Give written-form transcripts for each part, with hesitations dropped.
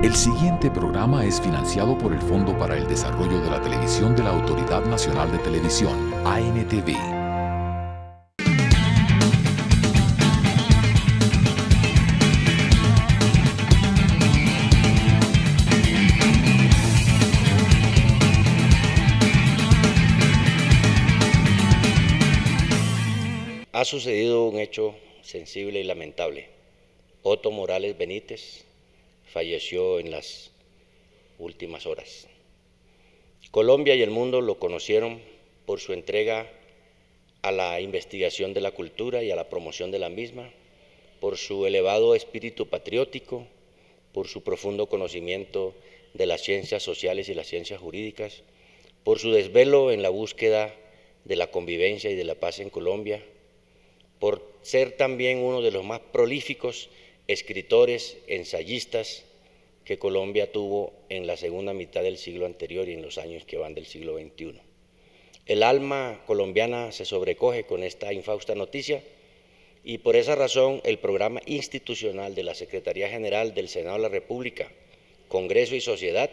El siguiente programa es financiado por el Fondo para el Desarrollo de la Televisión de la Autoridad Nacional de Televisión, ANTV. Ha sucedido un hecho sensible y lamentable. Otto Morales Benítez falleció en las últimas horas. Colombia y el mundo lo conocieron por su entrega a la investigación de la cultura y a la promoción de la misma, por su elevado espíritu patriótico, por su profundo conocimiento de las ciencias sociales y las ciencias jurídicas, por su desvelo en la búsqueda de la convivencia y de la paz en Colombia, por ser también uno de los más prolíficos escritores, ensayistas que Colombia tuvo en la segunda mitad del siglo anterior y en los años que van del siglo XXI. El alma colombiana se sobrecoge con esta infausta noticia y por esa razón el programa institucional de la Secretaría General del Senado de la República, Congreso y Sociedad,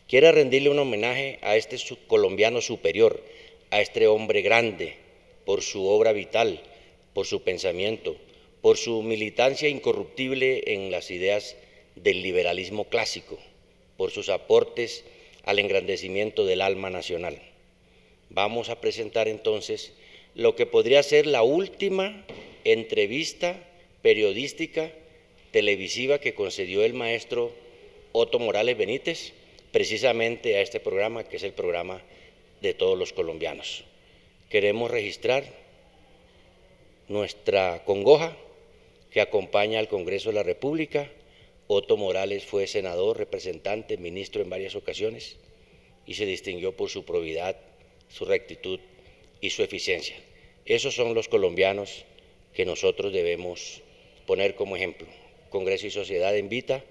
quiere rendirle un homenaje a este colombiano superior, a este hombre grande, por su obra vital, por su pensamiento, por su militancia incorruptible en las ideas del liberalismo clásico, por sus aportes al engrandecimiento del alma nacional. Vamos a presentar entonces lo que podría ser la última entrevista periodística televisiva que concedió el maestro Otto Morales Benítez, precisamente a este programa, que es el programa de todos los colombianos. Queremos registrar nuestra congoja que acompaña al Congreso de la República. Otto Morales fue senador, representante, ministro en varias ocasiones y se distinguió por su probidad, su rectitud y su eficiencia. Esos son los colombianos que nosotros debemos poner como ejemplo. Congreso y Sociedad invita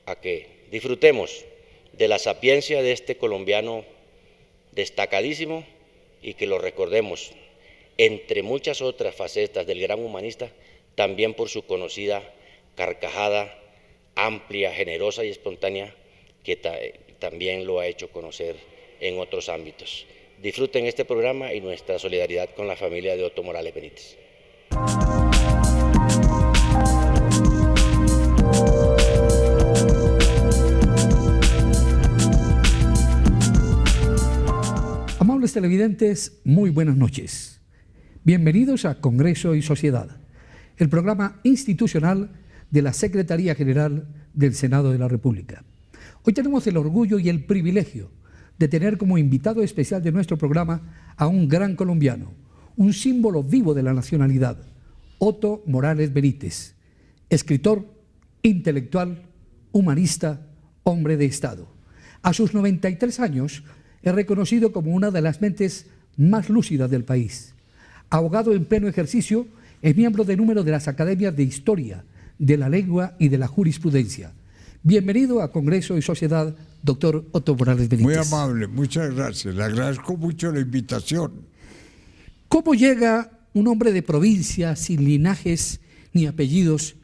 a que disfrutemos de la sapiencia de este colombiano destacadísimo y que lo recordemos, entre muchas otras facetas del gran humanista, también por su conocida carcajada amplia, generosa y espontánea, que también lo ha hecho conocer en otros ámbitos. Disfruten este programa y nuestra solidaridad con la familia de Otto Morales Benítez. Amables televidentes, muy buenas noches. Bienvenidos a Congreso y Sociedad, el programa institucional de la Secretaría General del Senado de la República. Hoy tenemos el orgullo y el privilegio de tener como invitado especial de nuestro programa a un gran colombiano, un símbolo vivo de la nacionalidad, Otto Morales Benítez, escritor, intelectual, humanista, hombre de Estado. A sus 93 años es reconocido como una de las mentes más lúcidas del país. Abogado en pleno ejercicio, es miembro de número de las academias de Historia, de la Lengua y de la Jurisprudencia. Bienvenido a Congreso y Sociedad, doctor Otto Morales Benítez. Muy amable, muchas gracias. Le agradezco mucho la invitación. ¿Cómo llega un hombre de provincia, sin linajes ni apellidos,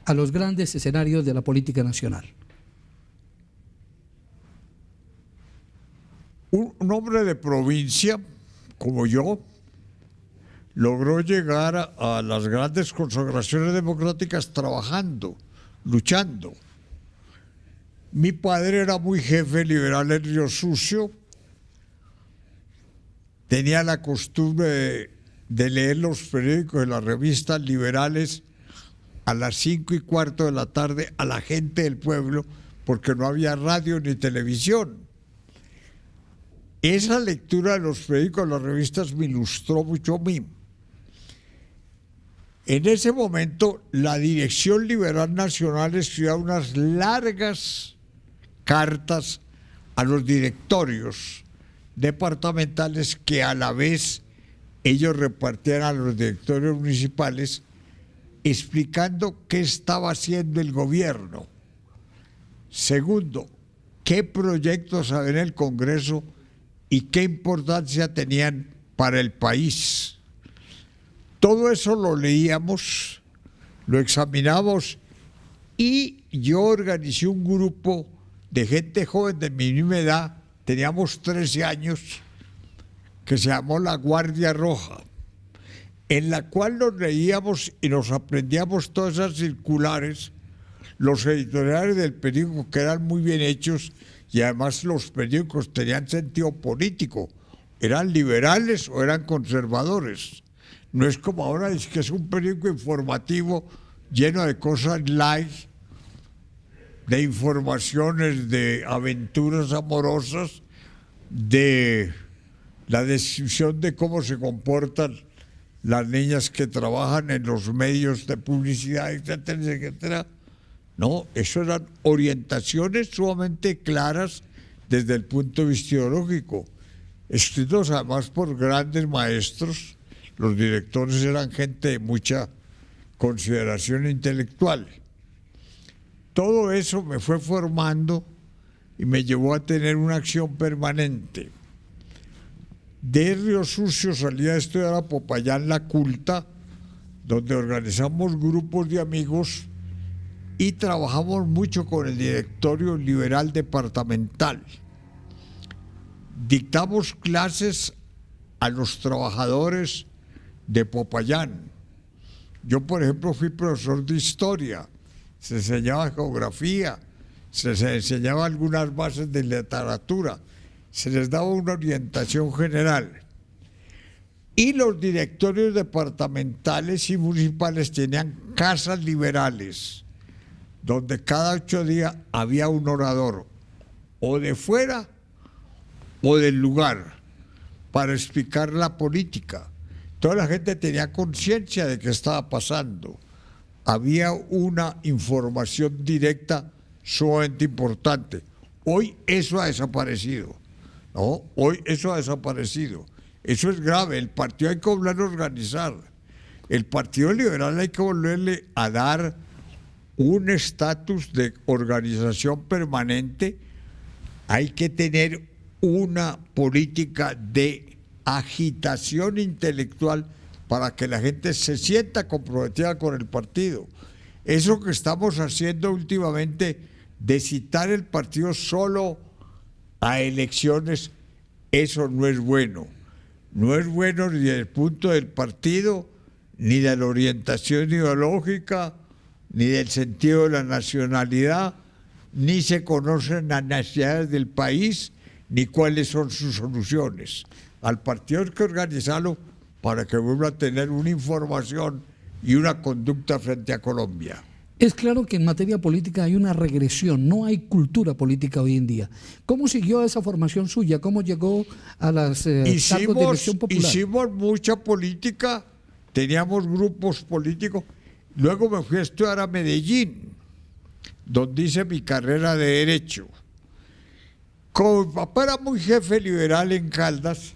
a los grandes escenarios de la política nacional? Un hombre de provincia, como yo, logró llegar a las grandes consagraciones democráticas trabajando, luchando. Mi padre era muy jefe liberal en Río Sucio, tenía la costumbre de leer los periódicos de las revistas liberales a las 5:15 de la tarde a la gente del pueblo, porque no había radio ni televisión. Esa lectura de los periódicos de las revistas me ilustró mucho a mí. En ese momento, la Dirección Liberal Nacional escribía unas largas cartas a los directorios departamentales que a la vez ellos repartían a los directorios municipales, explicando qué estaba haciendo el gobierno. Segundo, qué proyectos había en el Congreso y qué importancia tenían para el país. Todo eso lo leíamos, lo examinamos Y yo organicé un grupo de gente joven de mi misma edad, teníamos 13 años, que se llamó La Guardia Roja, en la cual nos leíamos y nos aprendíamos todas esas circulares, los editoriales del periódico que eran muy bien hechos y además los periódicos tenían sentido político, eran liberales o eran conservadores. No es como ahora, es que es un periódico informativo lleno de cosas light, de informaciones, de aventuras amorosas, de la descripción de cómo se comportan las niñas que trabajan en los medios de publicidad, etcétera, etcétera. No, eso eran orientaciones sumamente claras desde el punto de vista ideológico, escritos además por grandes maestros. Los directores eran gente de mucha consideración intelectual. Todo eso me fue formando y me llevó a tener una acción permanente. De Río Sucio salí a estudiar a Popayán La Culta, donde organizamos grupos de amigos y trabajamos mucho con el directorio liberal departamental. Dictamos clases a los trabajadores de Popayán. Yo, por ejemplo, fui profesor de historia, se enseñaba geografía, se enseñaba algunas bases de literatura, se les daba una orientación general. Y los directorios departamentales y municipales tenían casas liberales, donde cada 8 días había un orador, o de fuera o del lugar, para explicar la política. Toda la gente tenía conciencia de qué estaba pasando. Había una información directa sumamente importante. Hoy eso ha desaparecido. ¿No? Hoy eso ha desaparecido. Eso es grave. El partido hay que volverlo a organizar. El Partido Liberal hay que volverle a dar un estatus de organización permanente. Hay que tener una política de agitación intelectual para que la gente se sienta comprometida con el partido. Eso que estamos haciendo últimamente de citar el partido solo a elecciones, eso no es bueno. No es bueno ni desde el punto del partido, ni de la orientación ideológica, ni del sentido de la nacionalidad, ni se conocen las necesidades del país, ni cuáles son sus soluciones. Al partido hay que organizarlo para que vuelva a tener una información y una conducta frente a Colombia. Es claro que en materia política hay una regresión, no hay cultura política hoy en día. ¿Cómo siguió esa formación suya? ¿Cómo llegó a las cargos de elección popular? Hicimos mucha política, teníamos grupos políticos. Luego me fui a estudiar a Medellín, donde hice mi carrera de Derecho. Como mi papá era muy jefe liberal en Caldas,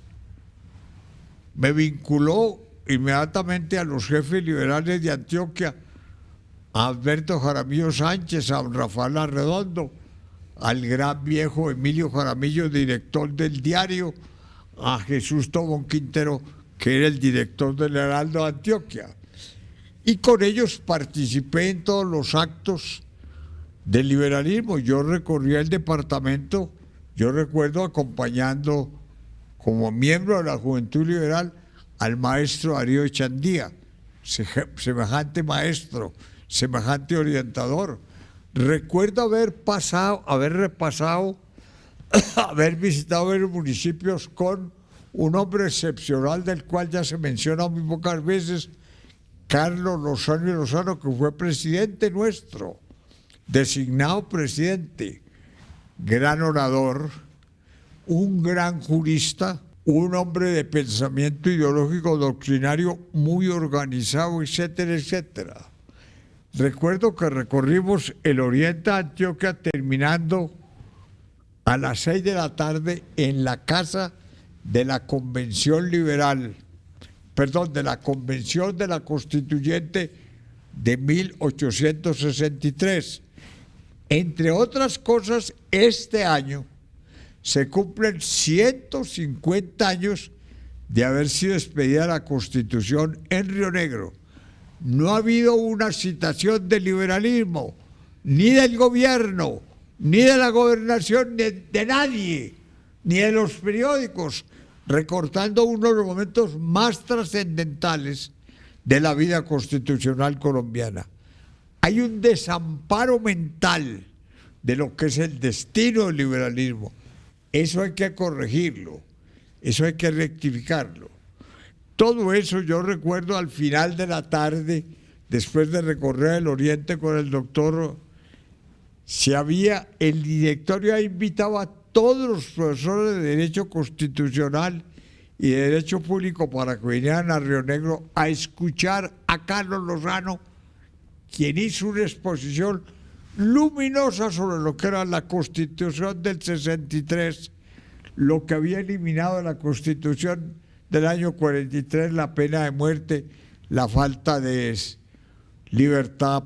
me vinculó inmediatamente a los jefes liberales de Antioquia, a Alberto Jaramillo Sánchez, a Rafael Arredondo, al gran viejo Emilio Jaramillo, director del diario, a Jesús Tobón Quintero, que era el director del Heraldo de Antioquia. Y con ellos participé en todos los actos del liberalismo. Yo recorría el departamento, yo recuerdo acompañando como miembro de la Juventud Liberal al maestro Darío Echandía, semejante maestro, semejante orientador. Recuerdo haber repasado, haber visitado varios municipios con un hombre excepcional del cual ya se menciona muy pocas veces, Carlos Lozano y Lozano, que fue presidente nuestro, designado presidente, gran orador, un gran jurista, un hombre de pensamiento ideológico doctrinario muy organizado, etcétera, etcétera. Recuerdo que recorrimos el oriente de Antioquia terminando a las 6 de la tarde en la casa de la Convención Liberal, de la Convención de la Constituyente de 1863. Entre otras cosas, este año se cumplen 150 años de haber sido expedida la Constitución en Río Negro. No ha habido una citación del liberalismo, ni del gobierno, ni de la gobernación, ni de nadie, ni de los periódicos, recortando uno de los momentos más trascendentales de la vida constitucional colombiana. Hay un desamparo mental de lo que es el destino del liberalismo. Eso hay que corregirlo, eso hay que rectificarlo. Todo eso yo recuerdo al final de la tarde, después de recorrer el Oriente con el doctor, el directorio invitaba a todos los profesores de Derecho Constitucional y de Derecho Público para que vinieran a Río Negro a escuchar a Carlos Lozano, quien hizo una exposición luminosa sobre lo que era la Constitución del 63, lo que había eliminado de la Constitución del año 43, la pena de muerte, la falta de libertad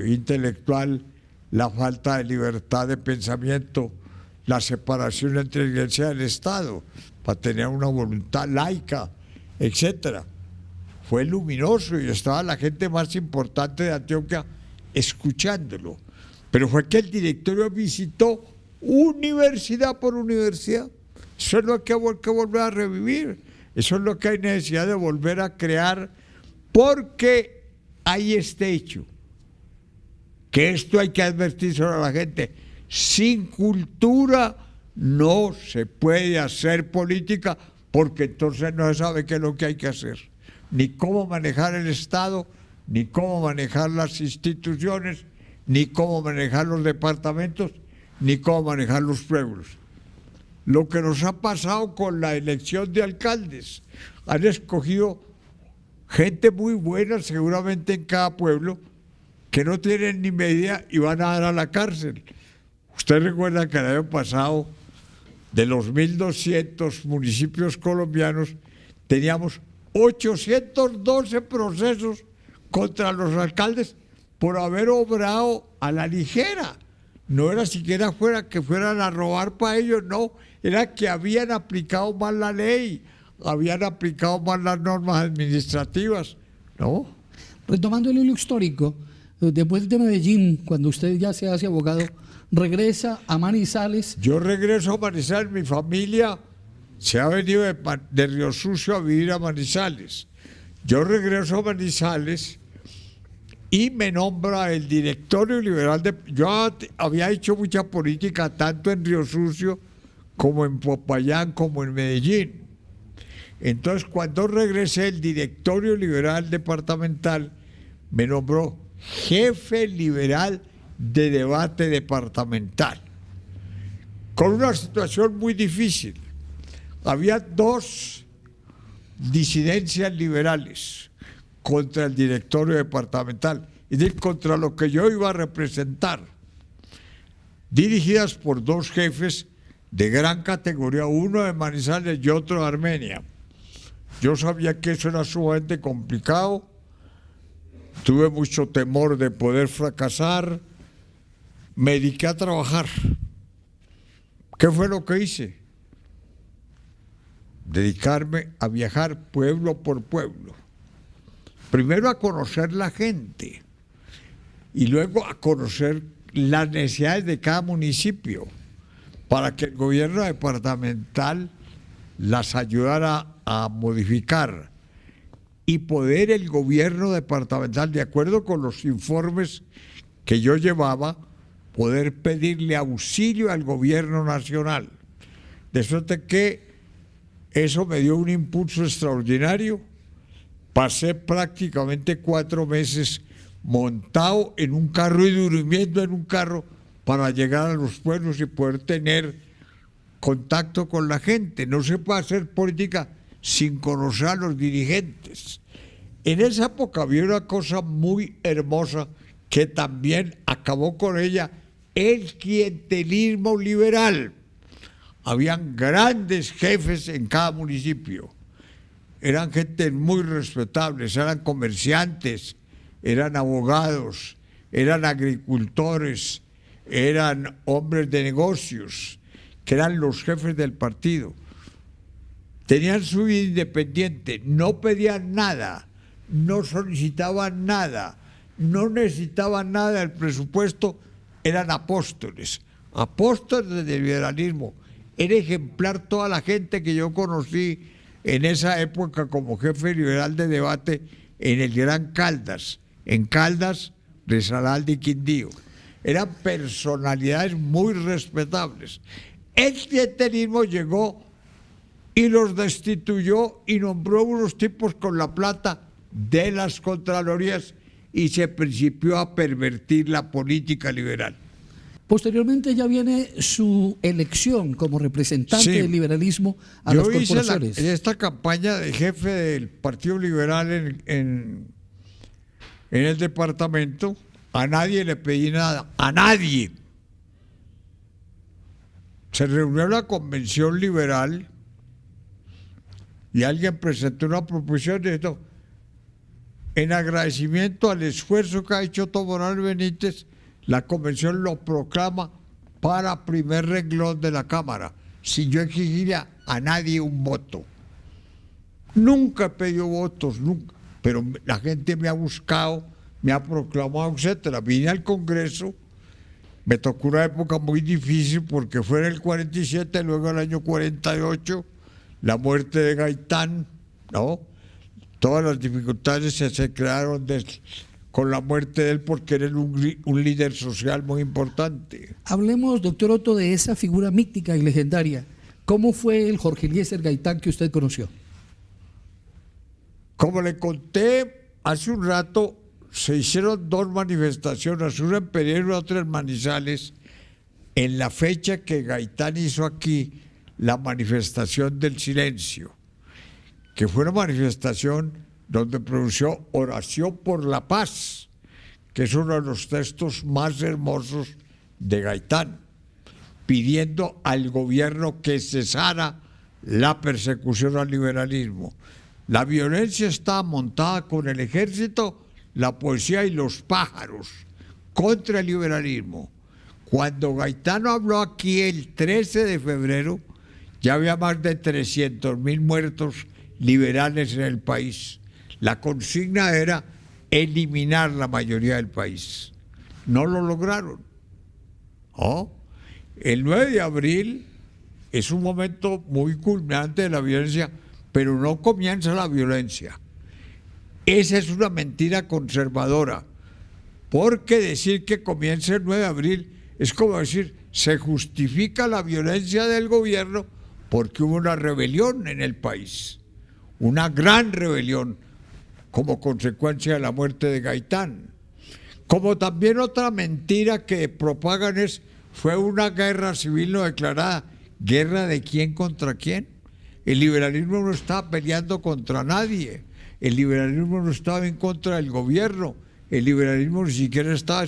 intelectual, la falta de libertad de pensamiento, la separación entre la Iglesia y el Estado, para tener una voluntad laica, etcétera. Fue luminoso y estaba la gente más importante de Antioquia escuchándolo. Pero fue que el directorio visitó universidad por universidad. Eso es lo que hay que volver a revivir. Eso es lo que hay necesidad de volver a crear, porque hay este hecho, que esto hay que advertir sobre la gente. Sin cultura no se puede hacer política, porque entonces no se sabe qué es lo que hay que hacer, ni cómo manejar el Estado, ni cómo manejar las instituciones, ni cómo manejar los departamentos, ni cómo manejar los pueblos. Lo que nos ha pasado con la elección de alcaldes, han escogido gente muy buena seguramente en cada pueblo, que no tienen ni medida y van a dar a la cárcel. Usted recuerda que el año pasado, de los 1.200 municipios colombianos, teníamos 812 procesos contra los alcaldes por haber obrado a la ligera. No era siquiera que fueran a robar para ellos, no, era que habían aplicado mal la ley, habían aplicado mal las normas administrativas, ¿no? Retomando el hilo histórico, después de Medellín, cuando usted ya se hace abogado, regresa a Manizales. Yo regreso a Manizales, mi familia se ha venido de Río Sucio a vivir a Manizales. Yo regreso a Manizales y me nombra el directorio liberal Yo había hecho mucha política tanto en Río Sucio como en Popayán, como en Medellín. Entonces, cuando regresé, el directorio liberal departamental me nombró jefe liberal de debate departamental, con una situación muy difícil. Había dos disidencias liberales contra el directorio departamental, es decir, contra lo que yo iba a representar, dirigidas por dos jefes de gran categoría, uno de Manizales y otro de Armenia. Yo sabía que eso era sumamente complicado, tuve mucho temor de poder fracasar, me dediqué a trabajar. ¿Qué fue lo que hice? Dedicarme a viajar pueblo por pueblo. Primero a conocer la gente y luego a conocer las necesidades de cada municipio para que el gobierno departamental las ayudara a modificar y poder el gobierno departamental, de acuerdo con los informes que yo llevaba, poder pedirle auxilio al gobierno nacional. De suerte que eso me dio un impulso extraordinario. Pasé prácticamente 4 meses montado en un carro y durmiendo en un carro para llegar a los pueblos y poder tener contacto con la gente. No se puede hacer política sin conocer a los dirigentes. En esa época había una cosa muy hermosa que también acabó con ella, el clientelismo liberal. Habían grandes jefes en cada municipio. Eran gente muy respetables, eran comerciantes, eran abogados, eran agricultores, eran hombres de negocios, que eran los jefes del partido. Tenían su vida independiente, no pedían nada, no solicitaban nada, no necesitaban nada del presupuesto, eran apóstoles del liberalismo. Era ejemplar toda la gente que yo conocí en esa época como jefe liberal de debate en el Gran Caldas, en Caldas, Risaralda y Quindío. Eran personalidades muy respetables. El clientelismo llegó y los destituyó y nombró unos tipos con la plata de las contralorías y se principió a pervertir la política liberal. Posteriormente ya viene su elección como representante del liberalismo a las corporaciones. En esta campaña de jefe del Partido Liberal en el departamento, a nadie le pedí nada, a nadie. Se reunió la convención liberal y alguien presentó una proposición de esto. En agradecimiento al esfuerzo que ha hecho Otto Morales Benítez, la convención lo proclama para primer renglón de la Cámara, sin yo exigirle a nadie un voto. Nunca he pedido votos, nunca, pero la gente me ha buscado, me ha proclamado, etcétera. Vine al Congreso, me tocó una época muy difícil porque fue en el 47, luego en el año 48, la muerte de Gaitán, ¿no? Todas las dificultades se crearon con la muerte de él porque era un líder social muy importante. Hablemos, doctor Otto, de esa figura mítica y legendaria. ¿Cómo fue el Jorge Eliezer Gaitán que usted conoció? Como le conté hace un rato, se hicieron dos manifestaciones, una en Pereira y otra en Manizales, en la fecha que Gaitán hizo aquí la manifestación del silencio, que fue una manifestación donde pronunció Oración por la Paz, que es uno de los textos más hermosos de Gaitán, pidiendo al gobierno que cesara la persecución al liberalismo. La violencia está montada con el ejército, la poesía y los pájaros contra el liberalismo. Cuando Gaitán habló aquí el 13 de febrero, ya había más de 300.000 muertos liberales en el país. La consigna era eliminar la mayoría del país. No lo lograron. ¿Oh? El 9 de abril es un momento muy culminante de la violencia, pero no comienza la violencia. Esa es una mentira conservadora, porque decir que comienza el 9 de abril es como decir, se justifica la violencia del gobierno porque hubo una rebelión en el país, una gran rebelión como consecuencia de la muerte de Gaitán. Como también otra mentira que propagan fue una guerra civil no declarada. ¿Guerra de quién contra quién? El liberalismo no estaba peleando contra nadie, el liberalismo no estaba en contra del gobierno, el liberalismo ni siquiera estaba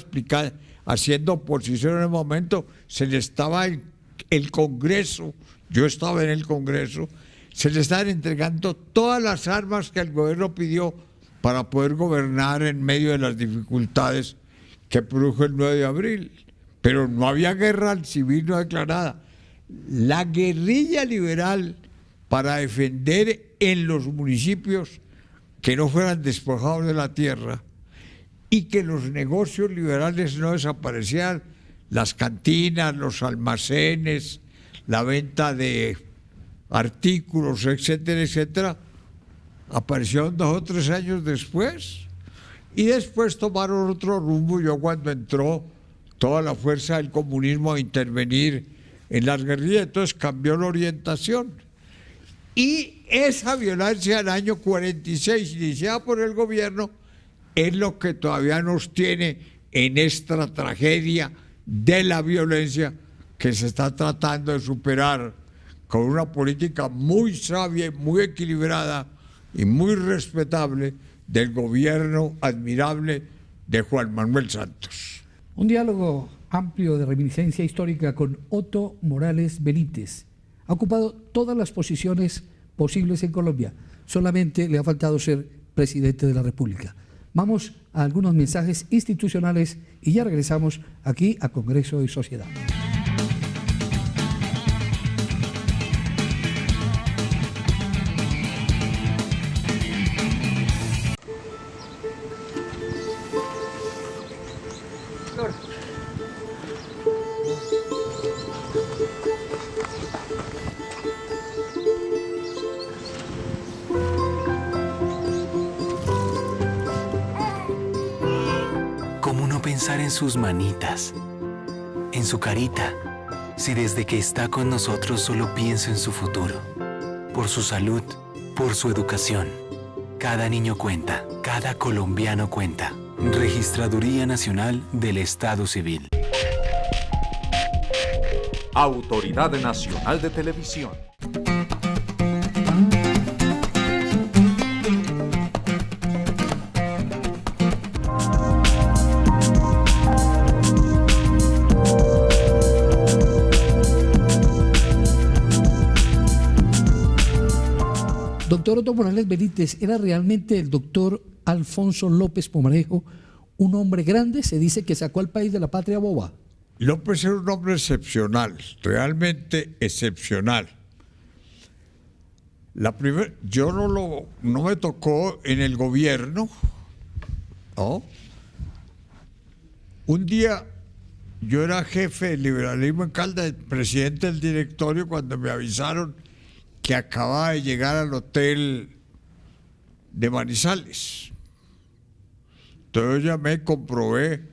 haciendo oposición en el momento, se le estaba el Congreso, yo estaba en el Congreso, se le estaban entregando todas las armas que el gobierno pidió para poder gobernar en medio de las dificultades que produjo el 9 de abril. Pero no había guerra civil no declarada. La guerrilla liberal para defender en los municipios que no fueran despojados de la tierra y que los negocios liberales no desaparecieran, las cantinas, los almacenes, la venta de artículos, etcétera, etcétera, aparecieron 2 o 3 años después y después tomaron otro rumbo. Yo cuando entró toda la fuerza del comunismo a intervenir en las guerrillas, entonces cambió la orientación. Y esa violencia del año 46, iniciada por el gobierno, es lo que todavía nos tiene en esta tragedia de la violencia que se está tratando de superar con una política muy sabia y muy equilibrada y muy respetable del gobierno admirable de Juan Manuel Santos. Un diálogo amplio de reminiscencia histórica con Otto Morales Benítez. Ha ocupado todas las posiciones posibles en Colombia. Solamente le ha faltado ser presidente de la República. Vamos a algunos mensajes institucionales y ya regresamos aquí a Congreso y Sociedad. pensar en sus manitas, en su carita, si desde que está con nosotros solo pienso en su futuro, por su salud, por su educación. Cada niño cuenta, cada colombiano cuenta. Registraduría Nacional del Estado Civil. Autoridad Nacional de Televisión. Doctor Otto Morales Benítez, ¿era realmente el doctor Alfonso López Pumarejo un hombre grande? Se dice que sacó al país de la patria boba. López era un hombre excepcional, realmente excepcional. Yo no me tocó en el gobierno, ¿no? Un día yo era jefe del liberalismo en Caldas, presidente del directorio, cuando me avisaron que acababa de llegar al hotel de Manizales. Entonces yo llamé, comprobé,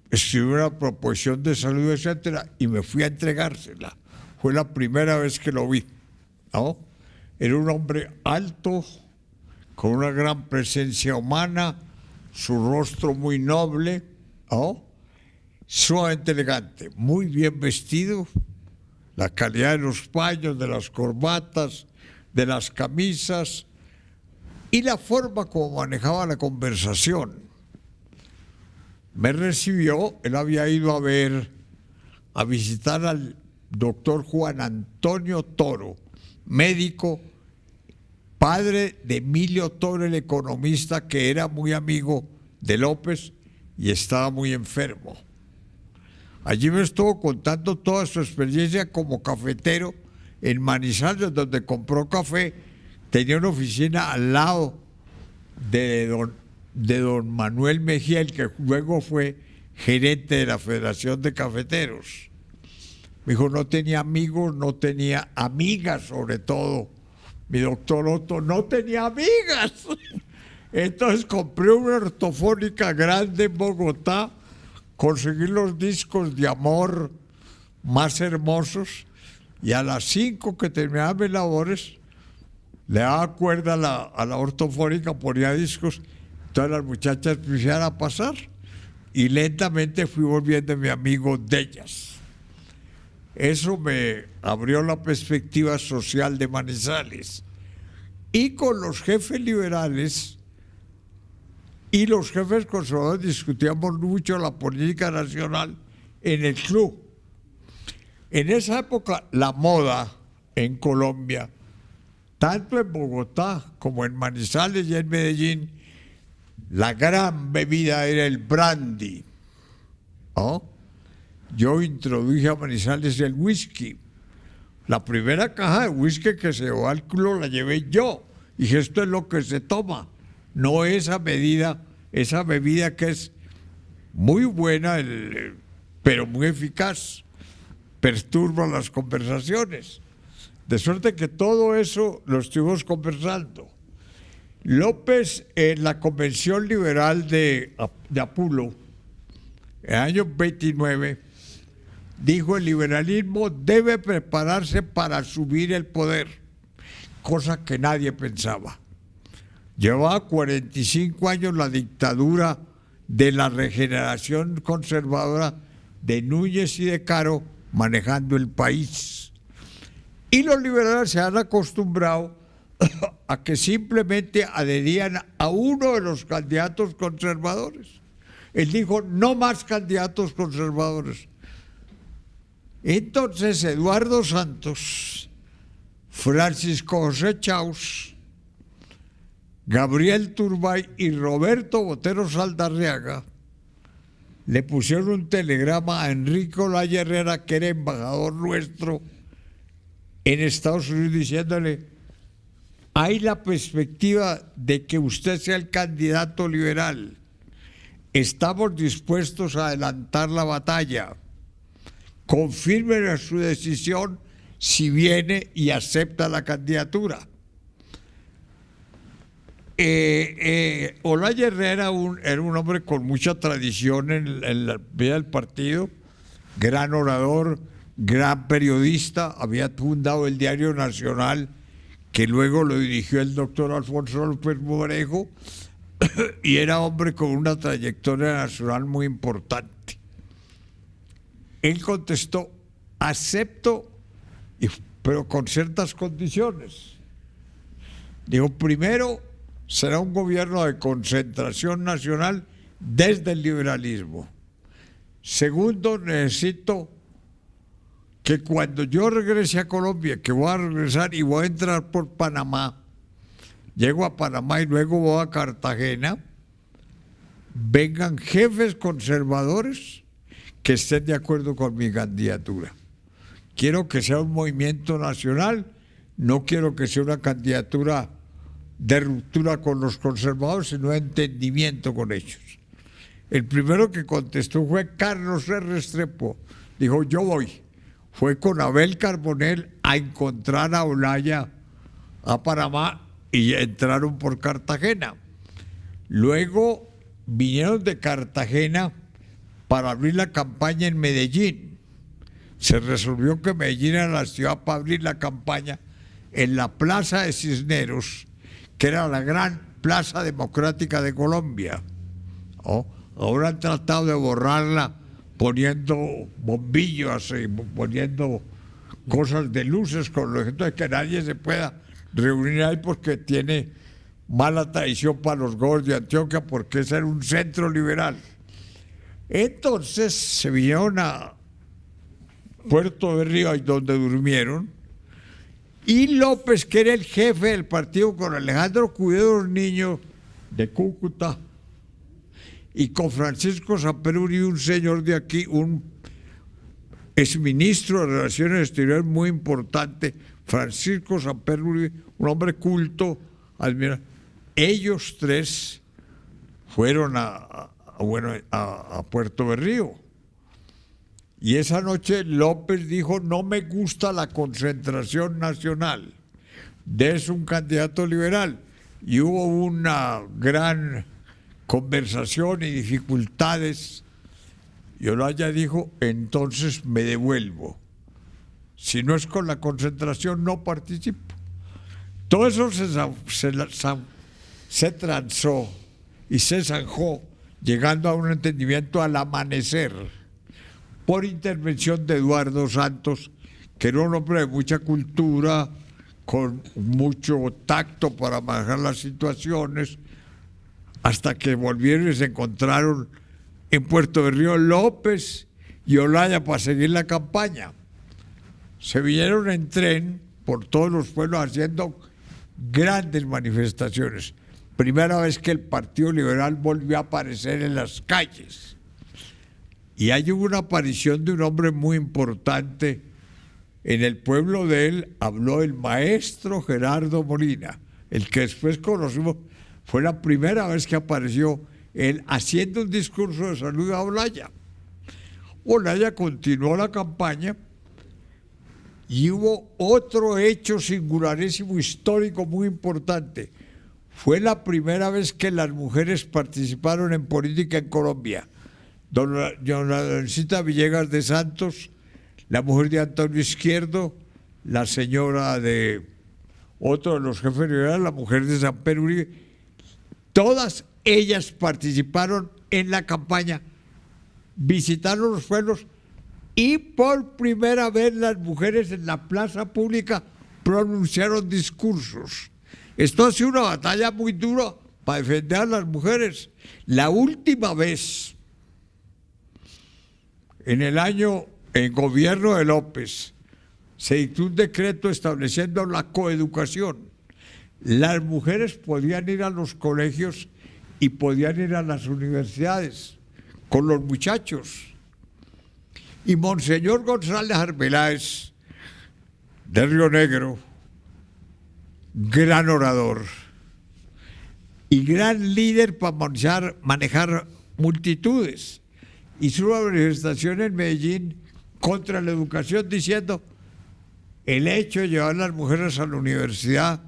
escribí una proposición de salud, etcétera, y me fui a entregársela. Fue la primera vez que lo vi, ¿no? Era un hombre alto, con una gran presencia humana, su rostro muy noble, ¿no? Sumamente elegante, muy bien vestido, la calidad de los paños, de las corbatas, de las camisas y la forma como manejaba la conversación. Me recibió, él había ido a visitar al doctor Juan Antonio Toro, médico, padre de Emilio Toro, el economista, que era muy amigo de López y estaba muy enfermo. Allí me estuvo contando toda su experiencia como cafetero en Manizales, donde compró café. Tenía una oficina al lado de don Manuel Mejía, el que luego fue gerente de la Federación de Cafeteros. Me dijo, no tenía amigos, no tenía amigas, sobre todo. Mi doctor Otto no tenía amigas. Entonces compré una ortofónica grande en Bogotá, conseguí los discos de amor más hermosos y a las 5 que terminaba mis labores le daba cuerda a la ortofónica, ponía discos, todas las muchachas empezaron a pasar y lentamente fui volviendo mi amigo de ellas. Eso me abrió la perspectiva social de Manizales. Y con los jefes liberales y los jefes conservadores discutíamos mucho la política nacional en el club. En esa época la moda en Colombia, tanto en Bogotá como en Manizales y en Medellín, la gran bebida era el brandy, ¿no? Yo introduje a Manizales el whisky. La primera caja de whisky que se llevó al club la llevé yo. Y dije, esto es lo que se toma, no esa bebida que es muy buena, pero muy eficaz, perturba las conversaciones. De suerte que todo eso lo estuvimos conversando. López, en la Convención Liberal de Apulo, en el año 29, dijo: el liberalismo debe prepararse para asumir el poder, cosa que nadie pensaba. Llevaba 45 años la dictadura de la regeneración conservadora de Núñez y de Caro manejando el país. Y los liberales se han acostumbrado a que simplemente adherían a uno de los candidatos conservadores. Él dijo, no más candidatos conservadores. Entonces Eduardo Santos, Francisco José Chaus, Gabriel Turbay y Roberto Botero Saldarriaga le pusieron un telegrama a Enrique Olaya Herrera, que era embajador nuestro en Estados Unidos, diciéndole: hay la perspectiva de que usted sea el candidato liberal. Estamos dispuestos a adelantar la batalla. Confirmen su decisión si viene y acepta la candidatura. Olaya Herrera era un hombre con mucha tradición en la vida del partido, gran orador, gran periodista, había fundado el Diario Nacional, que luego lo dirigió el doctor Alfonso López Morejo, y era hombre con una trayectoria nacional muy importante. Él contestó, acepto, pero con ciertas condiciones. Dijo, primero, será un gobierno de concentración nacional desde el liberalismo. Segundo, necesito que cuando yo regrese a Colombia, que voy a regresar y voy a entrar por Panamá, llego a Panamá y luego voy a Cartagena, vengan jefes conservadores que estén de acuerdo con mi candidatura. Quiero que sea un movimiento nacional, no quiero que sea una candidatura de ruptura con los conservadores, sino de entendimiento con ellos. El primero que contestó fue Carlos R. Restrepo. Dijo, yo voy. Fue con Abel Carbonell a encontrar a Olaya a Panamá y entraron por Cartagena. Luego vinieron de Cartagena para abrir la campaña en Medellín. Se resolvió que Medellín era la ciudad para abrir la campaña en la Plaza de Cisneros, que era la gran plaza democrática de Colombia. ¿Oh? Ahora han tratado de borrarla poniendo bombillos y poniendo cosas de luces con lo de que nadie se pueda reunir ahí porque tiene mala tradición para los gobiernos de Antioquia, porque ese era un centro liberal. Entonces se vinieron a Puerto de Río, ahí donde durmieron, y López, que era el jefe del partido, con Alejandro Cudedo Niño de Cúcuta y con Francisco Samperuri, un señor de aquí, un exministro de Relaciones Exteriores muy importante, Francisco Samperuri, un hombre culto, admirable. Ellos tres fueron a Puerto de Río. Y esa noche López dijo, no me gusta la concentración nacional, es un candidato liberal. Y hubo una gran conversación y dificultades. Y Olaya dijo, entonces me devuelvo. Si no es con la concentración, no participo. Todo eso se transó y se zanjó, llegando a un entendimiento al amanecer, por intervención de Eduardo Santos, que era un hombre de mucha cultura, con mucho tacto para manejar las situaciones, hasta que volvieron y se encontraron en Puerto de Río López y Olaya para seguir la campaña. Se vinieron en tren por todos los pueblos haciendo grandes manifestaciones. Primera vez que el Partido Liberal volvió a aparecer en las calles. Y ahí hubo una aparición de un hombre muy importante. En el pueblo de él habló el maestro Gerardo Molina, el que después conocimos. Fue la primera vez que apareció él haciendo un discurso de salud a Olaya. Olaya continuó la campaña y hubo otro hecho singularísimo, histórico, muy importante. Fue la primera vez que las mujeres participaron en política en Colombia. Doña Villegas de Santos, la mujer de Antonio Izquierdo, la señora de otro de los jefes liberales, la mujer de Samperuri, todas ellas participaron en la campaña, visitaron los pueblos y por primera vez las mujeres en la plaza pública pronunciaron discursos. Esto ha sido una batalla muy dura para defender a las mujeres. La última vez, en el gobierno de López, se dictó un decreto estableciendo la coeducación. Las mujeres podían ir a los colegios y podían ir a las universidades con los muchachos. Y Monseñor González Arbeláez, de Río Negro, gran orador y gran líder para manejar multitudes, hizo una manifestación en Medellín contra la educación diciendo el hecho de llevar a las mujeres a la universidad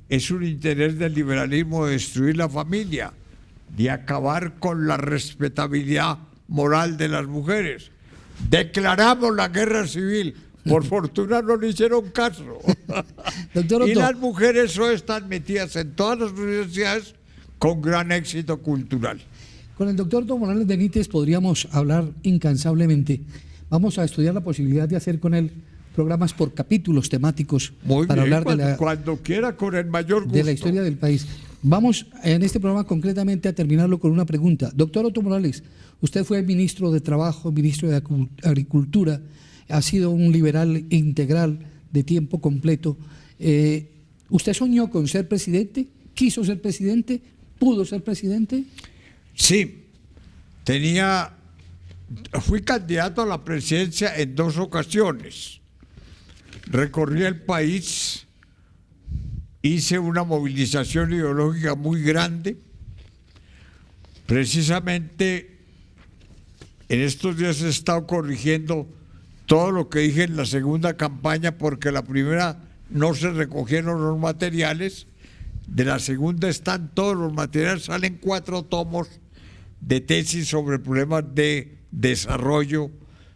es un interés del liberalismo de destruir la familia, de acabar con la respetabilidad moral de las mujeres. Declaramos la guerra civil. Por fortuna no le hicieron caso. Doctor Y Otto, las mujeres hoy están metidas en todas las universidades con gran éxito cultural. con el doctor Otto Morales Benítez podríamos hablar incansablemente. Vamos a estudiar la posibilidad de hacer con él programas por capítulos temáticos Muy para bien, hablar cuando quiera, con el mayor gusto. de la historia del país. Vamos en este programa concretamente a terminarlo con una pregunta. Doctor Otto Morales, usted fue ministro de Trabajo, ministro de Agricultura, ha sido un liberal integral de tiempo completo. ¿Usted soñó con ser presidente? ¿Quiso ser presidente? ¿Pudo ser presidente? Sí, fui candidato a la presidencia en 2 ocasiones. Recorrí el país, hice una movilización ideológica muy grande. Precisamente en estos días he estado corrigiendo todo lo que dije en la segunda campaña, porque la primera no se recogieron los materiales, de la segunda están todos los materiales, salen 4 tomos de tesis sobre problemas de desarrollo,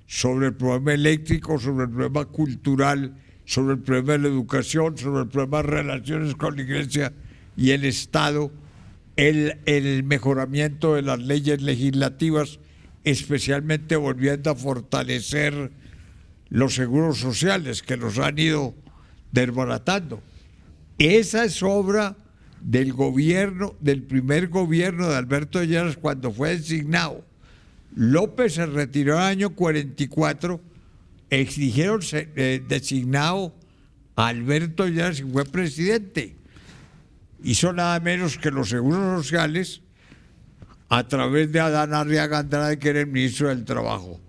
sobre el problema eléctrico, sobre el problema cultural, sobre el problema de la educación, sobre el problema de relaciones con la Iglesia y el Estado, el mejoramiento de las leyes legislativas, especialmente volviendo a fortalecer los seguros sociales que los han ido desbaratando. Esa es obra del gobierno, del primer gobierno de Alberto Lleras cuando fue designado. López se retiró en el año 44, exigieron designado a Alberto Lleras y fue presidente. Hizo nada menos que los seguros sociales a través de Adán Arriaga Andrade, que era el ministro del Trabajo.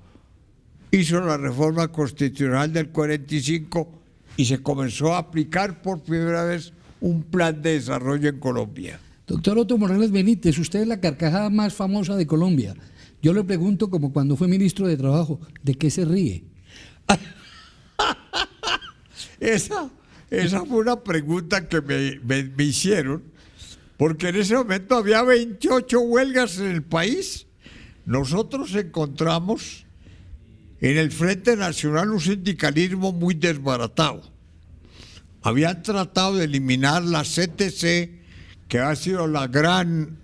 Hizo la reforma constitucional del 45 y se comenzó a aplicar por primera vez un plan de desarrollo en Colombia. Doctor Otto Morales Benítez, usted es la carcajada más famosa de Colombia. Yo le pregunto, como cuando fue ministro de Trabajo, ¿de qué se ríe? Esa fue una pregunta que me hicieron, porque en ese momento había 28 huelgas en el país. Nosotros encontramos en el Frente Nacional un sindicalismo muy desbaratado. Habían tratado de eliminar la CTC, que ha sido la gran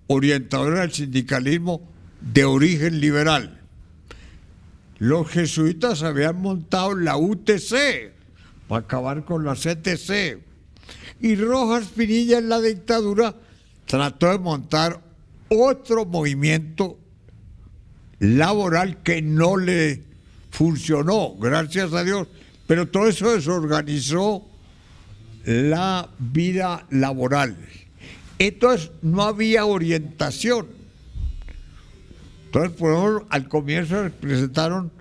orientadora del sindicalismo de origen liberal. Los jesuitas habían montado la UTC para acabar con la CTC. Y Rojas Pinilla en la dictadura trató de montar otro movimiento laboral que no le funcionó, gracias a Dios, pero todo eso desorganizó la vida laboral. Entonces no había orientación. Entonces, por ejemplo, al comienzo presentaron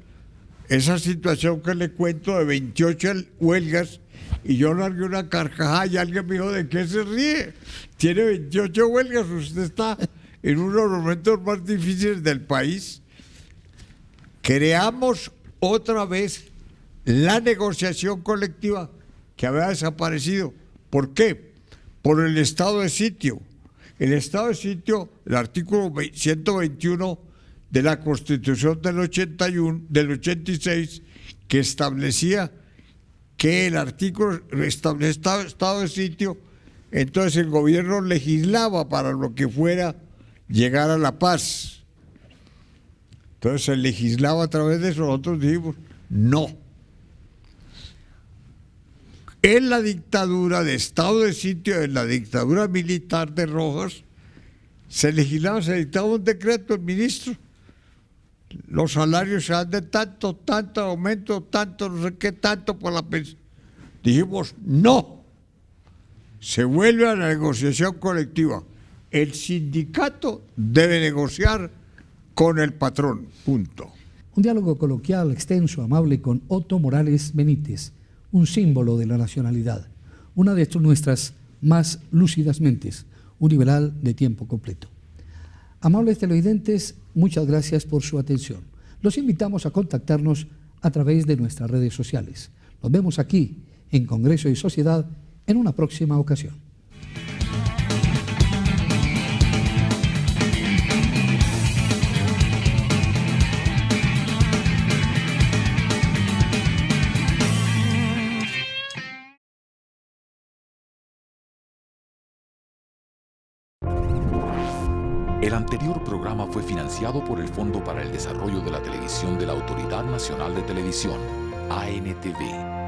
esa situación que le cuento de 28 huelgas y yo largué una carcajada y alguien me dijo, ¿de qué se ríe? Tiene 28 huelgas, usted está en uno de los momentos más difíciles del país. Creamos otra vez la negociación colectiva que había desaparecido. ¿Por qué? Por el estado de sitio. El estado de sitio, el artículo 121 de la Constitución del 86, que establecía que el artículo establecía estado de sitio, entonces el gobierno legislaba para lo que fuera llegar a la paz. Entonces se legislaba a través de eso. Nosotros dijimos, no. En la dictadura de estado de sitio, en la dictadura militar de Rojas, se legislaba, se dictaba un decreto del ministro. Los salarios se dan de tanto aumento, tanto, no sé qué, tanto por la pensión. Dijimos, no. Se vuelve a la negociación colectiva. El sindicato debe negociar con el patrón, punto. Un diálogo coloquial, extenso, amable con Otto Morales Benítez, un símbolo de la nacionalidad, una de nuestras más lúcidas mentes, un liberal de tiempo completo. Amables televidentes, muchas gracias por su atención. Los invitamos a contactarnos a través de nuestras redes sociales. Nos vemos aquí en Congreso y Sociedad en una próxima ocasión. El anterior programa fue financiado por el Fondo para el Desarrollo de la Televisión de la Autoridad Nacional de Televisión, ANTV.